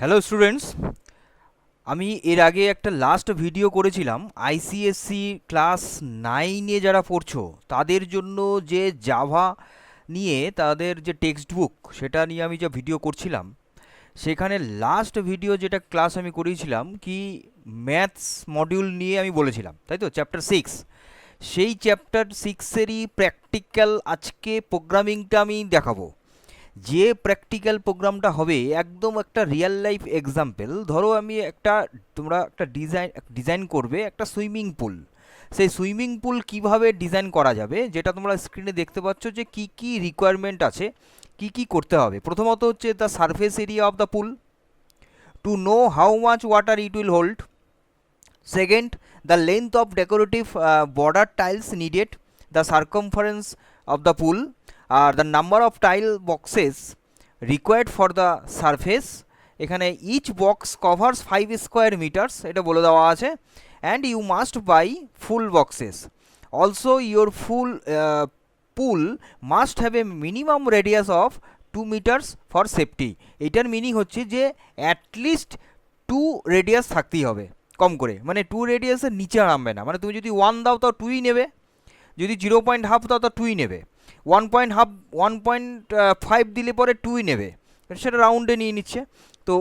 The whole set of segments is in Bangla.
হ্যালো স্টুডেন্টস, আমি এর আগে একটা লাস্ট ভিডিও করেছিলাম আইসিএসসি ক্লাস 9-এ যারা পড়ছো তাদের জন্য, যে জাভা নিয়ে তাদের যে টেক্সট বুক সেটা নিয়ে আমি যা ভিডিও করছিলাম। সেখানে লাস্ট ভিডিও যেটা ক্লাস আমি করিয়েছিলাম কি, ম্যাথস মডিউল নিয়ে আমি বলেছিলাম, তাই তো, চ্যাপ্টার 6। সেই চ্যাপ্টার 6-এরই প্র্যাকটিক্যাল আজকে প্রোগ্রামিংটা আমি দেখাবো। যে প্র্যাকটিক্যাল প্রোগ্রামটা হবে একদম একটা রিয়েল লাইফ এক্সাম্পল। ধরো আমি একটা, তোমরা একটা ডিজাইন করবে একটা সুইমিং পুল। সেই সুইমিং পুল কিভাবে ডিজাইন করা যাবে, যেটা তোমরা স্ক্রিনে দেখতে পাচ্ছ যে কি কি রিকোয়ারমেন্ট আছে, কি কি করতে হবে। প্রথমত হচ্ছে the surface area of the pool, to know how much water it will hold. Second, the length of decorative border tiles needed, the circumference of the pool, the number of tile boxes required for the surface, এখানে each box covers 5 square meters এটা বলে দেওয়া আছে, and you must buy full boxes. Also your full pool must have a minimum radius of 2 meters for safety. এটার মিনিং হচ্ছে যে অ্যাটলিস্ট 2 রেডিয়াস থাকতেই হবে কম করে, মানে 2 রেডিয়াসের নিচে নামবে না। মানে তুমি যদি 1 দাও তাও 2ই নেবে, যদি 0.5 দাও তাও 2ই নেবে, 1.5 দিলে পরে 2ই নেবে, সেটা রাউন্ডে নিয়ে নিচ্ছে। তো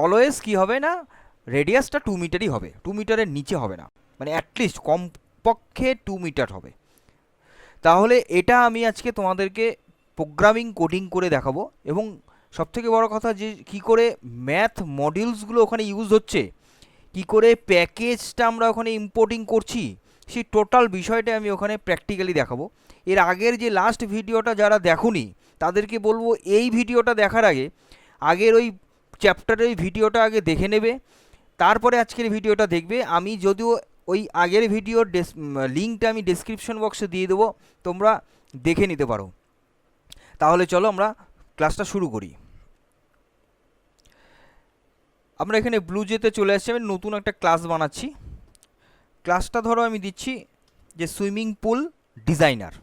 অলওয়েজ কী হবে না, রেডিয়াসটা 2 মিটারই হবে, 2 মিটারের নিচে হবে না, মানে অ্যাটলিস্ট কমপক্ষে 2 মিটার হবে। তাহলে এটা আমি আজকে তোমাদেরকে প্রোগ্রামিং কোডিং করে দেখাবো। এবং সবথেকে বড় কথা যে কী করে ম্যাথ মডিউলসগুলো ওখানে ইউজ হচ্ছে, কি করে প্যাকেজটা আমরা ওখানে ইম্পোর্টিং করছি, সেই টোটাল বিষয়টা আমি ওখানে প্র্যাকটিক্যালি দেখাবো। এর আগের যে লাস্ট ভিডিওটা যারা দেখোনি তাদেরকে বলবো এই ভিডিওটা দেখার আগে আগের ওই চ্যাপ্টারের ওই ভিডিওটা আগে দেখে নেবে, তারপরে আজকের ভিডিওটা দেখবে। আমি যদিও ওই আগের ভিডিওর লিঙ্কটা আমি ডেসক্রিপশন বক্সে দিয়ে দেবো, তোমরা দেখে নিতে পারো। তাহলে চলো আমরা ক্লাসটা শুরু করি। আমরা এখানে ব্লু জেতে চলে আসছি, আমি নতুন একটা ক্লাস বানাচ্ছি। ক্লাসটা ধরো আমি দিচ্ছি যে সুইমিং পুল ডিজাইনার।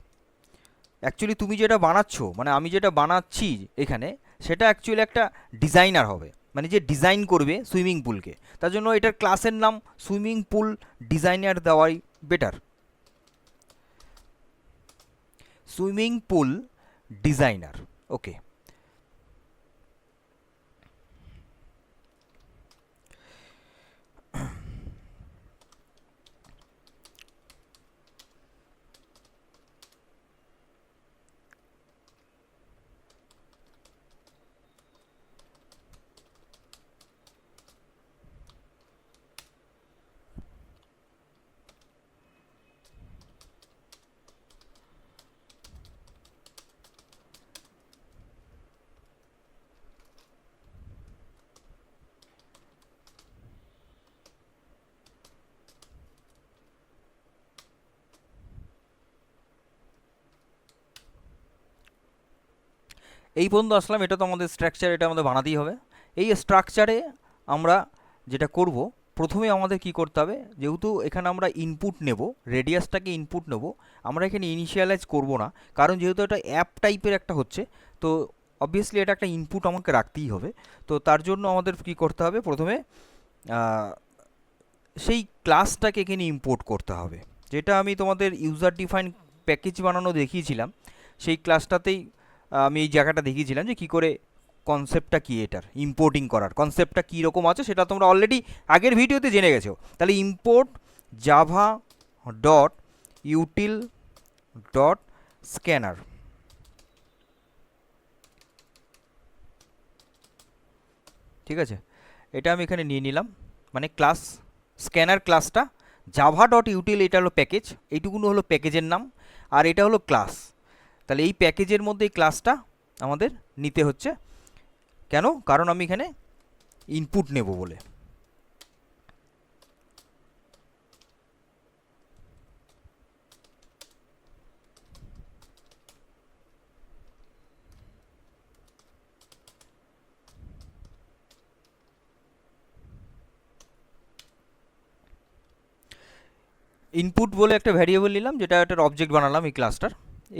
অ্যাকচুয়ালি তুমি যেটা বানাচ্ছ, মানে আমি যেটা বানাচ্ছি এখানে, সেটা অ্যাকচুয়ালি একটা ডিজাইনার হবে, মানে যে ডিজাইন করবে সুইমিং পুলকে। তার জন্য এটার ক্লাসের নাম সুইমিং পুল ডিজাইনার দেওয়াই বেটার। সুইমিং পুল ডিজাইনার, ওকে। এই পর্যন্ত আসলাম, এটা তো আমাদের স্ট্রাকচার, এটা আমাদের বানাতেই হবে। এই স্ট্রাকচারে আমরা যেটা করব, প্রথমে আমাদের কি করতে হবে, যেহেতু এখানে আমরা ইনপুট নেব, রেডিয়াসটাকে ইনপুট নেব, আমরা এখানে ইনিশিয়ালাইজ করব না, কারণ যেহেতু এটা অ্যাপ টাইপের একটা হচ্ছে, তো অবভিয়াসলি এটা একটা ইনপুট আমাকে রাখতেই হবে। তো তার জন্য আমাদের কি করতে হবে, প্রথমে সেই ক্লাসটাকে এখানে ইম্পোর্ট করতে হবে, যেটা আমি তোমাদের ইউজার ডিফাইন প্যাকেজ বানানো দেখিয়েছিলাম। সেই ক্লাসটাতেই আমি এই জায়গাটা দেখিয়েছিলাম যে কী করে কনসেপ্টটা কী, এটার ইম্পোর্টিং করার কনসেপ্টটা কী রকম আছে সেটা তোমরা অলরেডি আগের ভিডিওতে জেনে গেছো। তাহলে import Java dot util dot scanner, ঠিক আছে, এটা আমি এখানে নিয়ে নিলাম। মানে ক্লাস স্ক্যানার ক্লাসটা, জাভা ডট ইউটিল এটা হলো প্যাকেজ, এইটুকুনো হলো প্যাকেজের নাম, আর এটা হলো ক্লাস। তাহলে এই প্যাকেজের মধ্যে এই ক্লাসটা আমাদের নিতে হচ্ছে। কেন? কারণ আমি এখানে ইনপুট নেব বলে। ইনপুট বলে একটা ভ্যারিয়েবল নিলাম, যেটা একটা অবজেক্ট বানালাম এই ক্লাসটার।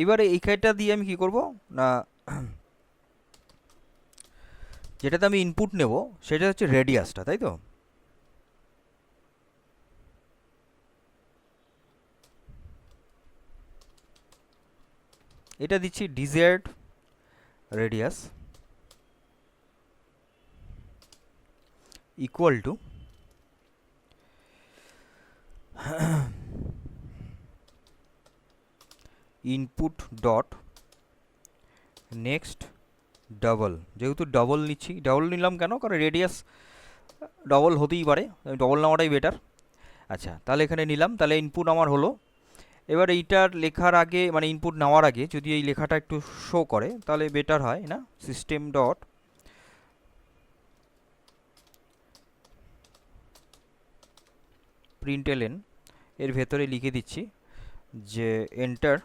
এবারে এইখানটা দিয়ে আমি কি করব না, যেটাতে আমি ইনপুট নেব সেটা হচ্ছে রেডিয়াসটা, তাই তো? এটা দিচ্ছি desired radius equal to input dot next double. যেহেতু ডবল নিচ্ছি, ডবল নিলাম কেন, কারণ রেডিয়াস ডবল হতেই পারে, ডবল নেওয়াটাই বেটার। আচ্ছা, তাহলে এখানে নিলাম, তাহলে ইনপুট আমার হলো। এবার এইটার লেখার আগে মানে ইনপুট নেওয়ার আগে যদি এই লেখাটা একটু শো করে তাহলে বেটার হয় না? সিস্টেম ডট প্রিন্টএলএন এর ভেতরে লিখে দিচ্ছি যে এন্টার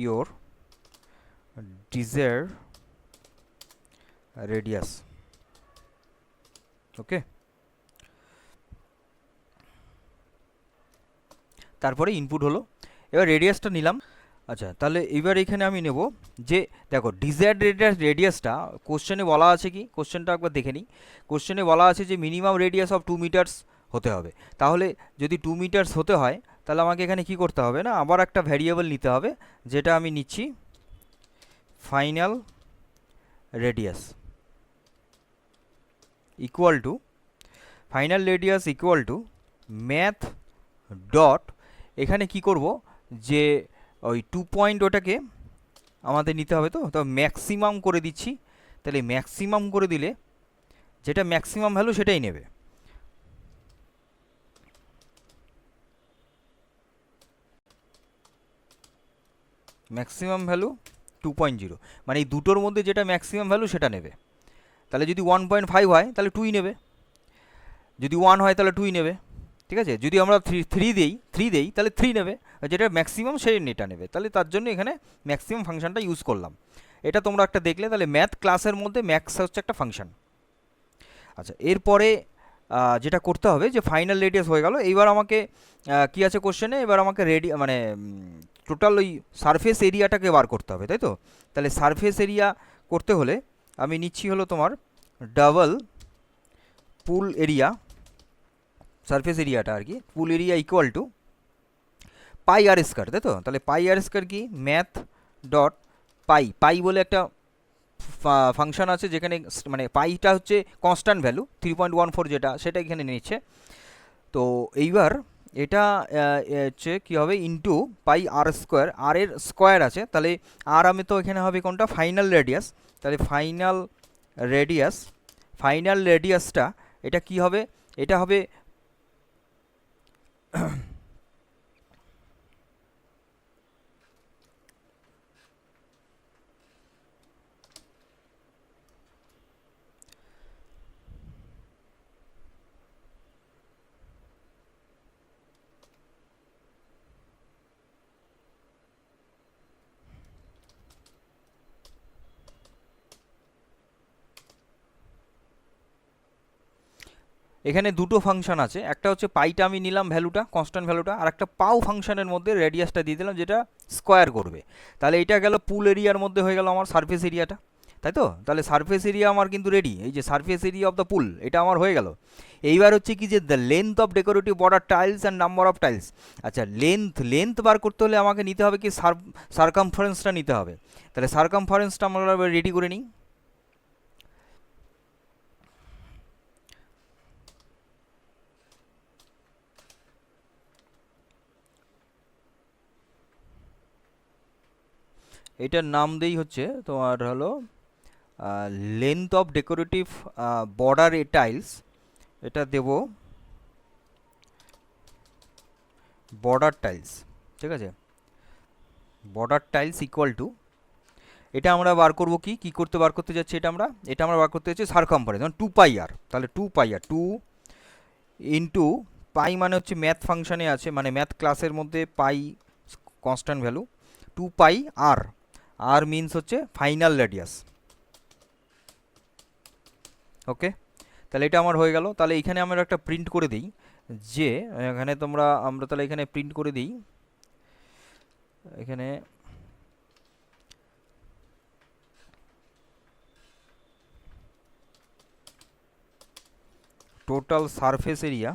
ইওর ডিজায়ার রেডিয়াস। ওকে, তারপরে ইনপুট হলো, এবার রেডিয়াসটা নিলাম। আচ্ছা, তাহলে এবার এখানে আমি নেব যে দেখো ডিজায়ার্ড রেডিয়াসটা কোশ্চেনে বলা আছে কি, কোশ্চেনটা একবার দেখে নিই। কোশ্চেনে বলা আছে যে মিনিমাম রেডিয়াস অফ 2 মিটার্স হতে হবে। তাহলে যদি 2 মিটার্স হতে হয় তাহলে আমাকে এখানে কি করতে হবে না, আবার একটা ভ্যারিয়েবল নিতে হবে, যেটা আমি নিচ্ছি final radius equal to math dot, এখানে কি করব যে ওই 2 পয়েন্ট ওটাকে আমাদের নিতে হবে, তো ম্যাক্সিমাম করে দিচ্ছি। তাহলে ম্যাক্সিমাম করে দিলে যেটা ম্যাক্সিমাম ভ্যালু সেটাই নেবে। ম্যাক্সিমাম ভ্যালু 2.0, মানে এই দুটোর মধ্যে যেটা ম্যাক্সিমাম ভ্যালু সেটা নেবে। তাহলে যদি 1.5 হয় তাহলে 2ই নেবে, যদি 1 হয় তাহলে 2ই নেবে। ঠিক আছে, যদি আমরা 3 দেই তাহলে 3 নেবে, আর যেটা ম্যাক্সিমাম সেই এটা নেবে। তাহলে তার জন্য এখানে ম্যাক্সিমাম ফাংশনটা ইউজ করলাম। এটা তোমরা একটা দেখলে, তাহলে ম্যাথ ক্লাসের মধ্যে ম্যাক্স হচ্ছে একটা ফাংশন। আচ্ছা, এরপরে যেটা করতে হবে যে ফাইনাল রেডিয়াস হয়ে গেল, এইবার আমাকে কি আছে কোশ্চেনে, এবার আমাকে মানে টোটাল ওই সারফেস এরিয়াটাকে বার করতে হবে, তাই তো? তাহলে সারফেস এরিয়া করতে হলে আমি নিচ্ছি হলো তোমার ডাবল পুল এরিয়া, সারফেস এরিয়াটা আর কি, pool area equal to pi r square, তাই তো? তাহলে পাই আর স্কয়ার কি, ম্যাথ ডট পাই বলে একটা ফাংশন আছে যেখানে মানে পাইটা হচ্ছে কনস্ট্যান্ট ভ্যালু 3.14 যেটা, সেটা এখানে নিচ্ছে। তো এইবার এটা হচ্ছে কী হবে, ইন্টু পাই আর স্কোয়ার, আর এর স্কোয়ার আছে, তাহলে আর আমি তো এখানে হবে কোনটা, ফাইনাল রেডিয়াস। তাহলে ফাইনাল রেডিয়াসটা এটা কি হবে, এটা হবে এখানে দুটো ফাংশন আছে, একটা হচ্ছে পাইটা আমি নিলাম ভ্যালুটা, কনস্ট্যান্ট ভ্যালুটা, আর একটা পাও ফাংশনের মধ্যে রেডিয়াসটা দিয়ে দিলাম যেটা স্কোয়ার করবে। তাহলে এটা গেল পুল এরিয়ার মধ্যে হয়ে গেল আমার সারফেস এরিয়াটা, তাই তো? তাহলে সারফেস এরিয়া আমার কিন্তু রেডি, এই যে surface area of the pool এটা আমার হয়ে গেল। এইবার হচ্ছে কি যে the length of decorative border tiles and number of tiles. আচ্ছা, লেন্থ বার করতে হলে আমাকে নিতে হবে কি, সারকামফারেন্সটা নিতে হবে। তাহলে সারকামফারেন্সটা আমরা রেডি করে নিই। এটার নাম দেই হচ্ছে তোমার হলো length of decorative border tiles, এটা দেব বর্ডার টাইলস। ঠিক আছে, বর্ডার টাইলস ইকুয়াল টু, এটা আমরা বার করব কি, বার করতে যাচ্ছি, এটা আমরা বার করতে যাচ্ছি সারকামফারেন্স, যেমন 2 পাই আর। তাহলে 2 পাই আর 2 ইন্টু পাই মানে হচ্ছে ম্যাথ ফাংশনে আছে, মানে ম্যাথ ক্লাসের মধ্যে পাই কনস্ট্যান্ট ভ্যালু, 2 পাই আর, আর মিনস হচ্ছে ফাইনাল রেডিয়াস। ওকে, তাহলে এটা আমার হয়ে গেল। তাহলে এখানে আমরা একটা প্রিন্ট করে দিই, যে এখানে আমরা তাহলে এখানে প্রিন্ট করে দিই, এখানে total surface area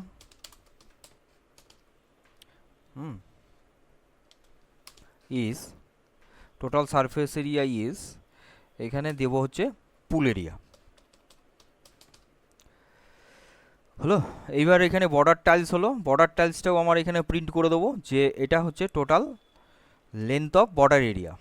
is total surface area is এখানে দেব হচ্ছে পুল এরিয়া হলো। এইবার এখানে বর্ডার টাইলস হলো, বর্ডার টাইলসটাও আমার এখানে প্রিন্ট করে দেবো যে এটা হচ্ছে total length of border area.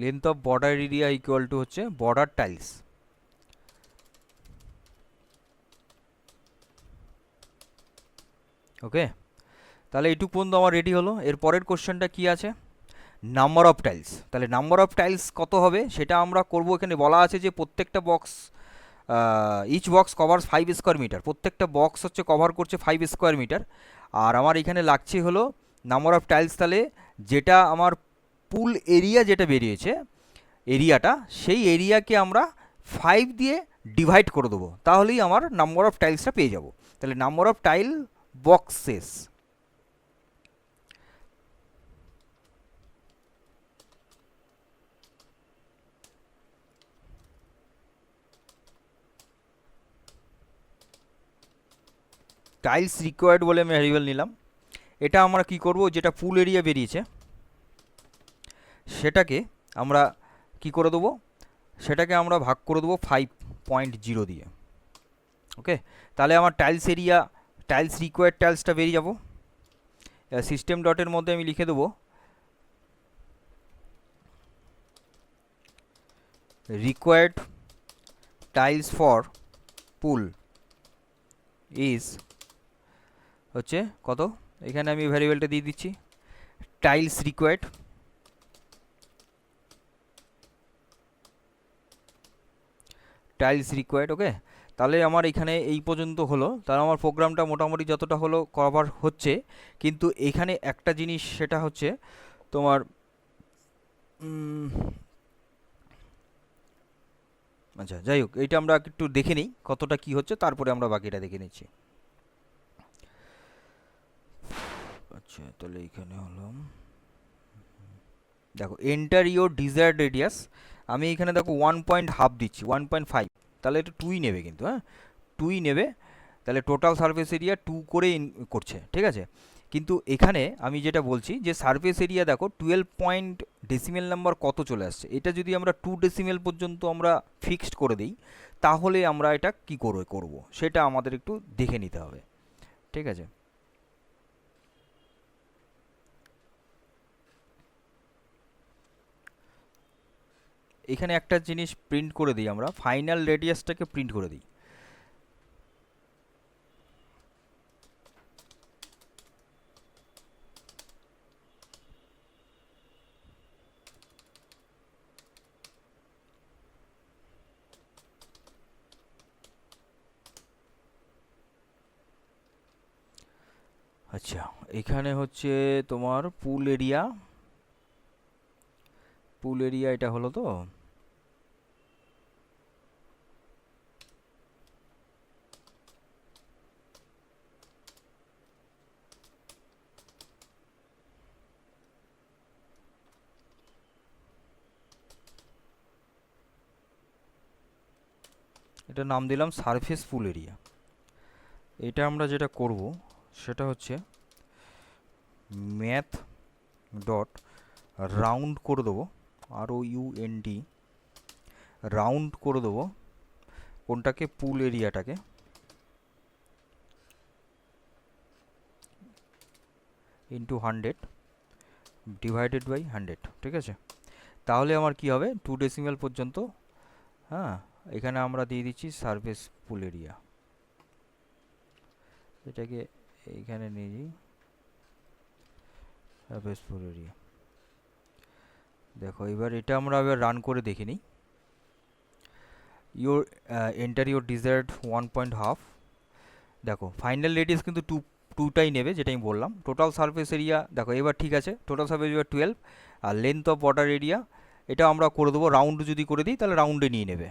Length of border area equal two হচ্ছে বর্ডার টাইলস। ওকে, তাহলে এইটুকু পর্যন্ত আমার রেডি হলো। এর পরের কোশ্চেনটা কি আছে, নাম্বার অফ টাইলস। তাহলে নাম্বার অফ টাইলস কত হবে সেটা আমরা করব। এখানে বলা আছে যে প্রত্যেকটা box each box covers 5 square metre, প্রত্যেকটা বক্স হচ্ছে কভার করছে 5 স্কোয়ার মিটার। আর আমার এখানে লাগছে হলো নাম্বার অফ টাইলস, তাহলে যেটা আমার পুল এরিয়া যেটা বেরিয়েছে এরিয়াটা, সেই এরিয়াকে আমরা 5 দিয়ে ডিভাইড করে দেবো, তাহলেই আমার নাম্বার অফ টাইলসটা পেয়ে যাব। তাহলে number of tile boxes, tiles required বলে আমি ভ্যারিয়েবল নিলাম। এটা আমরা কি করব, যেটা পুল এরিয়া বেরিয়েছে সেটাকে আমরা কি করে দেবো, সেটাকে আমরা ভাগ করে দেবো 5.0 দিয়ে। ওকে, তাহলে আমার টাইলস এরিয়া, টাইলস রিকোয়ার্ড টাইলসটা বেরিয়ে যাব। সিস্টেম ডটের মধ্যে আমি লিখে দেবো required tiles for pool is হচ্ছে কত, এখানে আমি ভ্যারিয়েবলটা দিয়ে দিচ্ছি টাইলস রিকোয়ার্ড, টাইলস রিকোয়ার্ড। ওকে, তাহলে আমার এখানে এই পর্যন্ত হলো। তাহলে আমার প্রোগ্রামটা মোটামুটি যতটা হলো কভার হচ্ছে, কিন্তু এখানে একটা জিনিস সেটা হচ্ছে তোমার আচ্ছা যাই হোক, এইটা আমরা একটু দেখে নিই কতটা কি হচ্ছে, তারপরে আমরা বাকিটা দেখে নিচ্ছি। আচ্ছা, তাহলে এখানে হলো দেখো এন্টার ইওর ডিজায়ার্ড রেডিয়াস, আমি এখানে দেখো 1.5 দিচ্ছি, 1.5, তাহলে এটা 2ই নেবে কিন্তু, হ্যাঁ 2ই নেবে। তাহলে টোটাল সারফেস এরিয়া 2 করে করছে, ঠিক আছে। কিন্তু এখানে আমি যেটা বলছি যে সারফেস এরিয়া দেখো 12 পয়েন্ট ডেসিমেল নাম্বার কত চলে আসছে, এটা যদি আমরা 2 ডেসিমেল পর্যন্ত আমরা ফিক্সড করে দিই, তাহলে আমরা এটা কি করব সেটা আমাদের একটু দেখে নিতে হবে, ঠিক আছে। এখানে একটা জিনিস প্রিন্ট করে দিই, আমরা ফাইনাল রেডিয়াসটাকে প্রিন্ট করে দিই। আচ্ছা, এখানে হচ্ছে তোমার পুল এরিয়া, পুল এরিয়া এটা হলো তো, এটা নাম দিলাম সারফেস পুল এরিয়া। এটা আমরা যেটা করব সেটা হচ্ছে ম্যাথ ডট রাউন্ড করে দেবো, ROUND, রাউন্ড করে দেবো কোনটাকে, পুল এরিয়াটাকে, ইন্টু 100 ডিভাইডেড বাই 100, ঠিক আছে। তাহলে আমার কি হবে 2 ডেসিমেল পর্যন্ত, হ্যাঁ এখানে আমরা দিয়ে দিচ্ছি সারফেস পুল এরিয়া, এটাকে এইখানে নিয়ে যাই সারফেস পুল এরিয়া। দেখো এবার এটা আমরা এবার রান করে দেখে নিই। ইউর এন্টার ইউর ডিজায়ার্ড 1.5, দেখো ফাইনাল রেডিয়াস কিন্তু 2টাই নেবে, যেটা আমি বললাম। টোটাল সারফেস এরিয়া দেখো এবার ঠিক আছে, টোটাল সারফেস এরিয়া 12, আর লেন্থ অফ বর্ডার এরিয়া এটা আমরা করে দেবো রাউন্ড, যদি করে দিই তাহলে রাউন্ডে নিয়ে নেবে।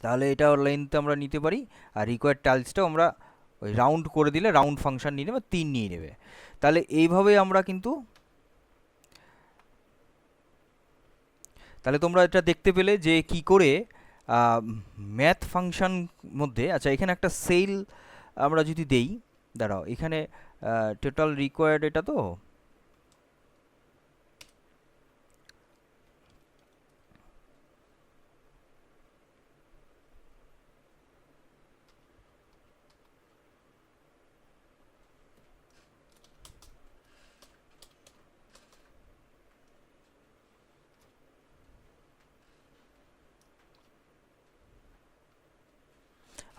তাহলে এটা লেন্থ আমরা নিতে পারি, আর রিকোয়ার্ড টাইলসটাও আমরা ওই রাউন্ড করে দিলে রাউন্ড ফাংশন নিয়ে নেবে, 3 নিয়ে নেবে। তাহলে এইভাবে আমরা কিন্তু, তাহলে তোমরা এটা দেখতে পেলে যে কি করে ম্যাথ ফাংশন মধ্যে, আচ্ছা এখানে একটা সেল আমরা যদি দেই, দাঁড়াও এখানে টোটাল রিকোয়ার্ড এটা তো,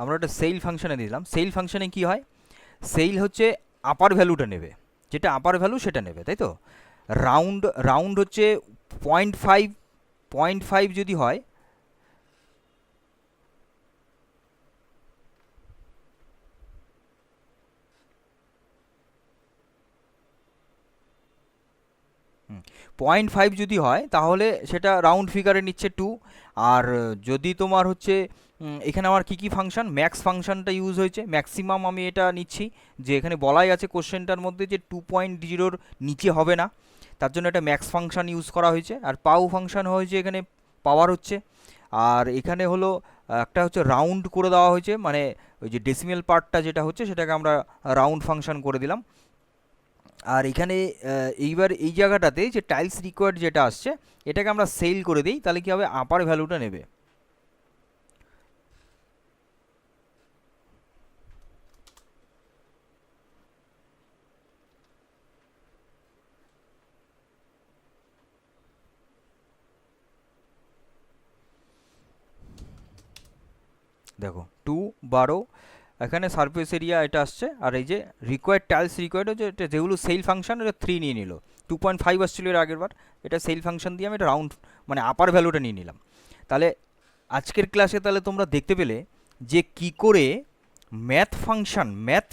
আমরা একটা সেল ফাংশনে দিলাম। সেল ফাংশনে কি হয়, সেল হচ্ছে আপার ভ্যালুটা নেবে, যেটা আপার ভ্যালু সেটা নেবে, তাই তো। রাউন্ড রাউন্ড হচ্ছে 0.5, 0.5 যদি হয়, হুম, 0.5 যদি হয় তাহলে সেটা রাউন্ড ফিগারে নিচ্ছে 2। আর যদি তোমার হচ্ছে এখানে আমার কি ফাংশন, ম্যাক্স ফাংশনটা ইউজ হয়েছে, ম্যাক্সিমাম আমি এটা নিচ্ছি, যে এখানে বলাই আছে কোশ্চেনটার মধ্যে যে 2.0-র নিচে হবে না, তার জন্য একটা ম্যাক্স ফাংশন ইউজ করা হয়েছে। আর পাও ফাংশন হয়েছে এখানে পাওয়ার হচ্ছে। আর এখানে হলো একটা হচ্ছে রাউন্ড করে দেওয়া হয়েছে, মানে ওই যে ডেসিমেল পার্টটা যেটা হচ্ছে সেটাকে আমরা রাউন্ড ফাংশন করে দিলাম। আর এখানে এইবার এই জায়গাটাতে যে টাইলস রিকোয়ার্ড যেটা আসছে এটাকে আমরা সেল করে দিই, তাহলে কি হবে, আপার ভ্যালুটা নেবে। দেখো 2 12, এখানে সারফেস এরিয়া এটা আসছে, আর এই যে রিকোয়ার্ড টাইলস রিকোয়ার্ড হচ্ছে এটা, যেগুলো সেল ফাংশন এটা 3 নিয়ে নিল, 2.5 আসছিল এর আগের বার, এটা সেল ফাংশন দিয়ে আমি এটা রাউন্ড মানে আপার ভ্যালুটা নিয়ে নিলাম। তাহলে আজকের ক্লাসে তাহলে তোমরা দেখতে পেলে যে কি করে ম্যাথ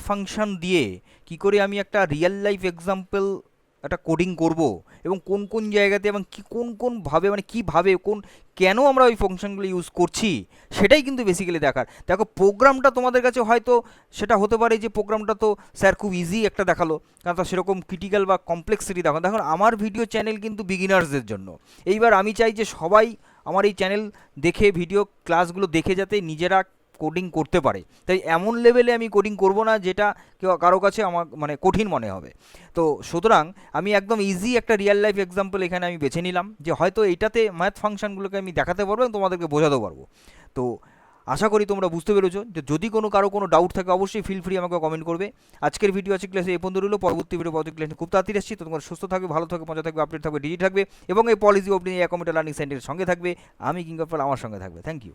ফাংশন দিয়ে কি করে আমি একটা রিয়েল লাইফ এক্সাম্পল একটা কোডিং করব, এবং কোন কোন জায়গাতে এবং কি কোন ভাবে, মানে কীভাবে কেন আমরা ওই ফাংশনগুলো ইউজ করছি, সেটাই কিন্তু বেসিক্যালি দেখার। দেখো প্রোগ্রামটা তোমাদের কাছে হয়তো সেটা হতে পারে যে প্রোগ্রামটা তো স্যার খুব ইজি একটা দেখালো, কারণ তার সেরকম ক্রিটিক্যাল বা কমপ্লেক্সিটি দেখো। দেখুন আমার ভিডিও চ্যানেল কিন্তু বিগিনার্সদের জন্য। এইবার আমি চাই যে সবাই আমার এই চ্যানেল দেখে, ভিডিও ক্লাসগুলো দেখে যাতে নিজেরা কোডিং করতে পারে। তাই এমন লেভেলে আমি কোডিং করব না যেটা কেউ কারো কাছে আমার মানে কঠিন মনে হবে। তো সুতরাং আমি একদম ইজি একটা রিয়েল লাইফ এক্সাম্পল এখানে আমি বেছে নিলাম, যে হয়তো এইটাতে ম্যাথ ফাংশনগুলোকে আমি দেখাতে পারবো এবং তোমাদেরকে বোঝাতে পারবো। তো আশা করি তোমরা বুঝতে পেরেছো। যে যদি কারো কোনো ডাউট থাকে অবশ্যই ফিল ফ্রি আমাকে কমেন্ট করবে। আজকের ভিডিও আছে ক্লাসে এই পর্যন্ত রইল। পরবর্তী ভিডিও ক্লাসে খুব তাড়াতাড়ি আসছি। তো তোমরা সুস্থ থাকবে, ভালো থাকবে, মজা থাকবে, আপডেট থাকবে, ডিজি থাকবে, এবং এই পলিসি অফ এই কম্পিউটার লার্নিং সেন্টারের সঙ্গে থাকবে। আমি কিংবা আমার সঙ্গে থাকবে। Thank you.